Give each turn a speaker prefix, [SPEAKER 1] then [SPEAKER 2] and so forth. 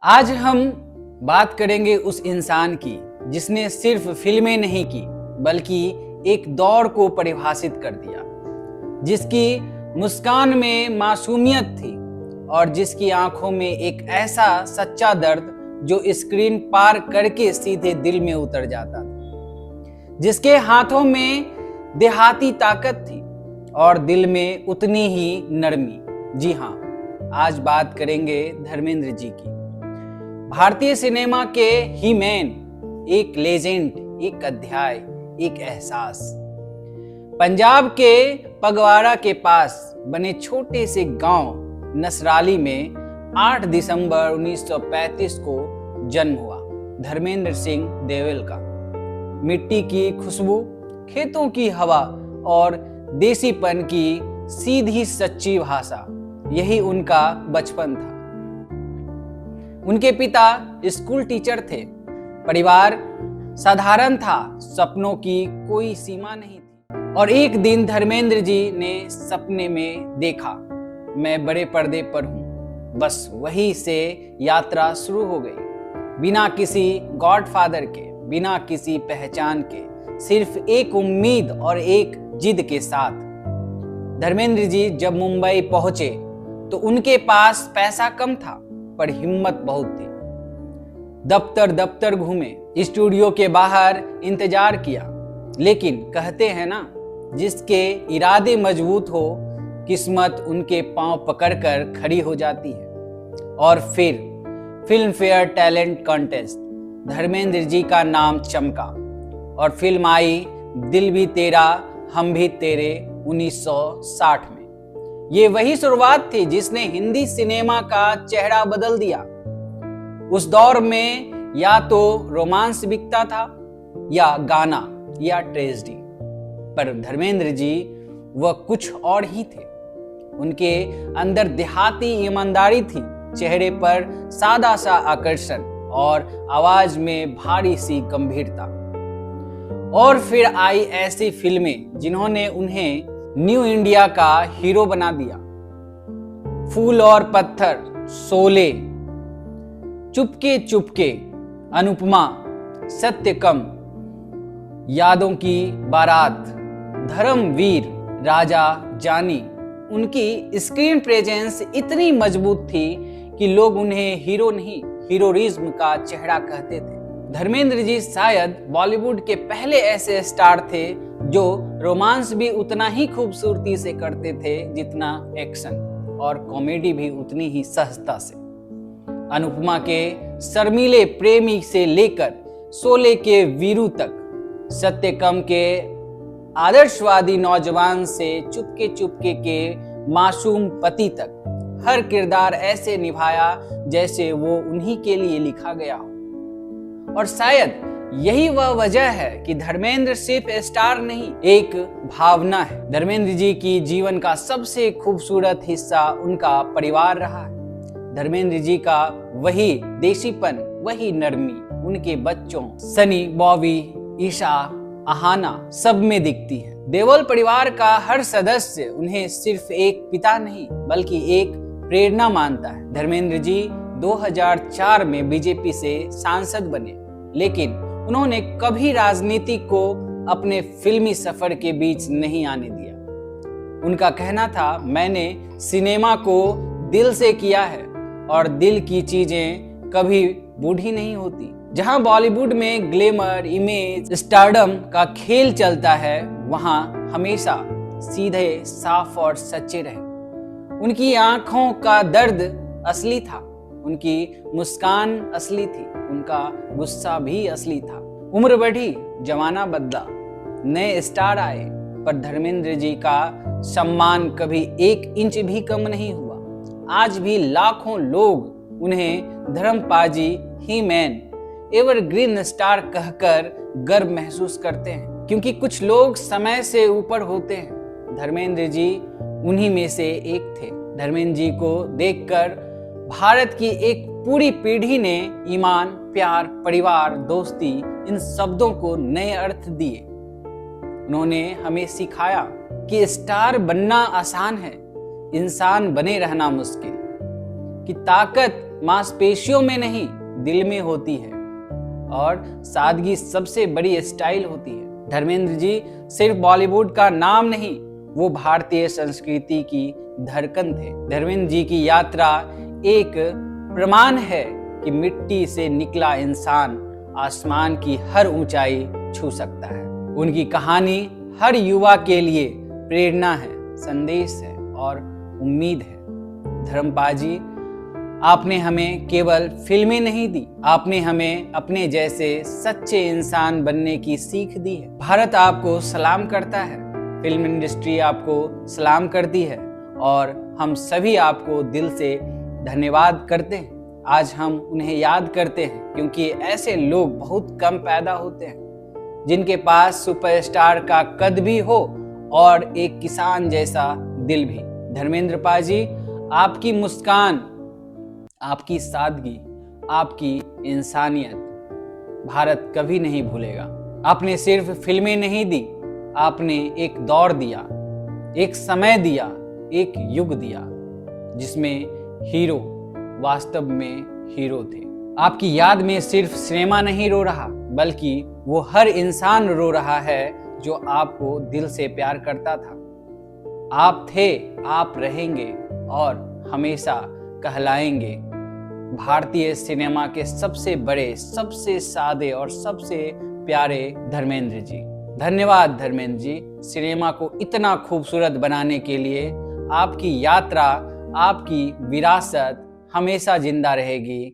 [SPEAKER 1] आज हम बात करेंगे उस इंसान की जिसने सिर्फ फिल्में नहीं की बल्कि एक दौर को परिभाषित कर दिया, जिसकी मुस्कान में मासूमियत थी और जिसकी आंखों में एक ऐसा सच्चा दर्द जो स्क्रीन पार करके सीधे दिल में उतर जाता था, जिसके हाथों में देहाती ताकत थी और दिल में उतनी ही नरमी। जी हाँ, आज बात करेंगे धर्मेंद्र जी की। भारतीय सिनेमा के ही मैन, एक लेजेंड, एक अध्याय, एक एहसास। पंजाब के पगवाड़ा के पास बने छोटे से गांव नसराली में 8 दिसंबर 1935 को जन्म हुआ धर्मेंद्र सिंह देवल का। मिट्टी की खुशबू, खेतों की हवा और देसीपन की सीधी सच्ची भाषा, यही उनका बचपन था। उनके पिता स्कूल टीचर थे। परिवार साधारण था, सपनों की कोई सीमा नहीं थी। और एक दिन धर्मेंद्र जी ने सपने में देखा, मैं बड़े पर्दे पर हूं। बस वही से यात्रा शुरू हो गई, बिना किसी गॉडफादर के, बिना किसी पहचान के, सिर्फ एक उम्मीद और एक जिद के साथ। धर्मेंद्र जी जब मुंबई पहुंचे तो उनके पास पैसा कम था पर हिम्मत बहुत थी। दफ्तर दफ्तर घूमे, स्टूडियो के बाहर इंतजार किया, लेकिन कहते हैं ना, जिसके इरादे मजबूत हो किस्मत उनके पांव पकड़कर खड़ी हो जाती है। और फिर Filmfare talent contest, Dharmendra ji का नाम चमका और फिल्म आई दिल भी तेरा हम भी तेरे 1960 में। ये वही शुरुआत थी जिसने हिंदी सिनेमा का चेहरा बदल दिया। उस दौर में या तो रोमांस बिकता था या गाना या ट्रेजेडी, पर धर्मेंद्र जी वह कुछ और ही थे। उनके अंदर देहाती ईमानदारी थी, चेहरे पर सादा सा आकर्षण और आवाज में भारी सी गंभीरता। और फिर आई ऐसी फिल्में जिन्होंने उन्हें न्यू इंडिया का हीरो बना दिया। फूल और पत्थर, शोले, चुपके चुपके, अनुपमा, सत्यकम, यादों की बारात, धर्मवीर, राजा जानी। उनकी स्क्रीन प्रेजेंस इतनी मजबूत थी कि लोग उन्हें हीरो नहीं, हीरोइज्म का चेहरा कहते थे। धर्मेंद्र जी शायद बॉलीवुड के पहले ऐसे स्टार थे जो रोमांस भी उतना ही खूबसूरती से करते थे जितना एक्शन, और कॉमेडी भी उतनी ही सहजता से। अनुपमा के शर्मीले प्रेमी से लेकर शोले के वीरू तक, सत्यकम के आदर्शवादी नौजवान से चुपके चुपके के मासूम पति तक, हर किरदार ऐसे निभाया जैसे वो उन्हीं के लिए लिखा गया हो। और शायद यही वह वजह है कि धर्मेंद्र सिर्फ स्टार नहीं, एक भावना है। धर्मेंद्र जी की जीवन का सबसे खूबसूरत हिस्सा उनका परिवार रहा है। धर्मेंद्र जी का वही देसीपन, वही नरमी उनके बच्चों सनी, बॉबी, ईशा, आहाना सब में दिखती है। देओल परिवार का हर सदस्य उन्हें सिर्फ एक पिता नहीं बल्कि एक प्रेरणा मानता है। धर्मेंद्र जी 2004 में बीजेपी से सांसद बने, लेकिन उन्होंने कभी राजनीति को अपने फिल्मी सफर के बीच नहीं आने दिया। उनका कहना था, मैंने सिनेमा को दिल से किया है और दिल की चीजें कभी बूढ़ी नहीं होती। जहां बॉलीवुड में ग्लैमर, इमेज, स्टारडम का खेल चलता है, वहां हमेशा सीधे, साफ और सच्चे रहे। उनकी आंखों का दर्द असली था, उनकी मुस्कान असली थी, उनका गुस्सा भी असली था। उम्र बढ़ी, जमाना बदला, नए स्टार आए, पर धर्मेंद्र जी का सम्मान कभी 1 इंच भी कम नहीं हुआ। आज भी लाखों लोग उन्हें धर्मपाजी, ही मैन, एवरग्रीन स्टार कहकर गर्व महसूस करते हैं, क्योंकि कुछ लोग समय से ऊपर होते हैं। धर्मेंद्र जी उन्हीं में से एक थे। धर्मेंद्र जी को देखकर भारत की एक पूरी पीढ़ी ने ईमान, प्यार, परिवार, दोस्ती, इन शब्दों को नए अर्थ दिए। उन्होंने हमें सिखाया कि स्टार बनना आसान है, इंसान बने रहना मुश्किल, कि ताकत मांसपेशियों में नहीं, दिल में होती है और सादगी सबसे बड़ी स्टाइल होती है। धर्मेंद्र जी सिर्फ बॉलीवुड का नाम नहीं, वो भारतीय संस्कृति की धड़कन थे। धर्मेंद्र जी की यात्रा एक प्रमाण है कि मिट्टी से निकला इंसान आसमान की हर ऊंचाई छू सकता है। उनकी कहानी हर युवा के लिए प्रेरणा है, संदेश है और उम्मीद है। धर्मपाल जी, आपने हमें केवल फिल्में नहीं दी, आपने हमें अपने जैसे सच्चे इंसान बनने की सीख दी है। भारत आपको सलाम करता है, फिल्म इंडस्ट्री आपको सलाम करती है और हम सभी आपको दिल से धन्यवाद करते हैं। आज हम उन्हें याद करते हैं क्योंकि ऐसे लोग बहुत कम पैदा होते हैं जिनके पास सुपरस्टार का कद भी हो और एक किसान जैसा दिल भी। धर्मेंद्र पाल जी, आपकी मुस्कान, आपकी सादगी, आपकी इंसानियत भारत कभी नहीं भूलेगा। आपने सिर्फ फिल्में नहीं दी, आपने एक दौर दिया, एक समय दिया, एक युग दिया जिसमें हीरो वास्तव में हीरो थे। आपकी याद में सिर्फ सिनेमा नहीं रो रहा, बल्कि वो हर इंसान रो रहा है जो आपको दिल से प्यार करता था। आप थे, आप रहेंगे और हमेशा कहलाएंगे भारतीय सिनेमा के सबसे बड़े, सबसे सादे और सबसे प्यारे धर्मेंद्र जी। धन्यवाद धर्मेंद्र जी, सिनेमा को इतना खूबसूरत बनाने के लिए। आपकी यात्रा, आपकी विरासत हमेशा जिंदा रहेगी।